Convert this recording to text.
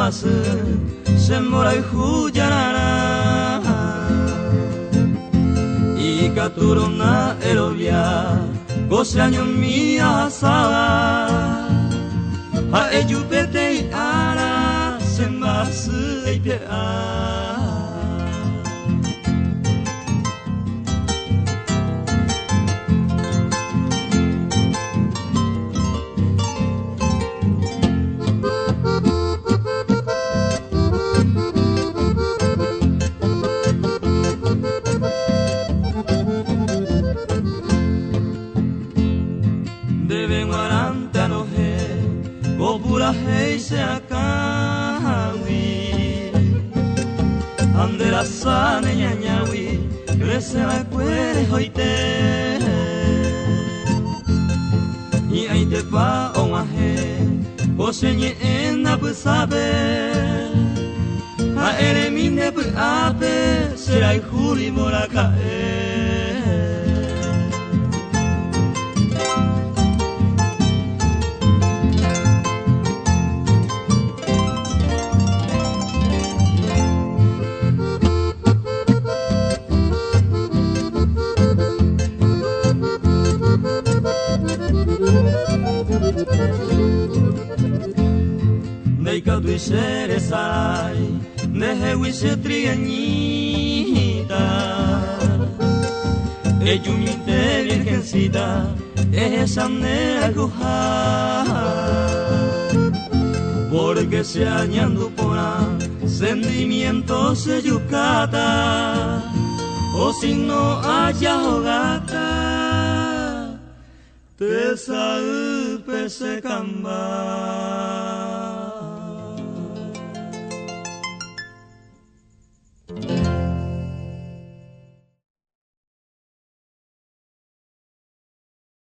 base se morai hujanara y caturona erovia 12 años mi asaba a ello pete ara se mas hei se akawi andera sane nyanyawi crece la cuere hoite y ahí te va on ahe osenye ena busabe a eremine bu ape serai huri morakae Sere sai, nehewi se triañita, ejumite virgencita, esa nera cuja, porque se añando por sentimientos se yucata, o si no haya hogata, te salpe se camba.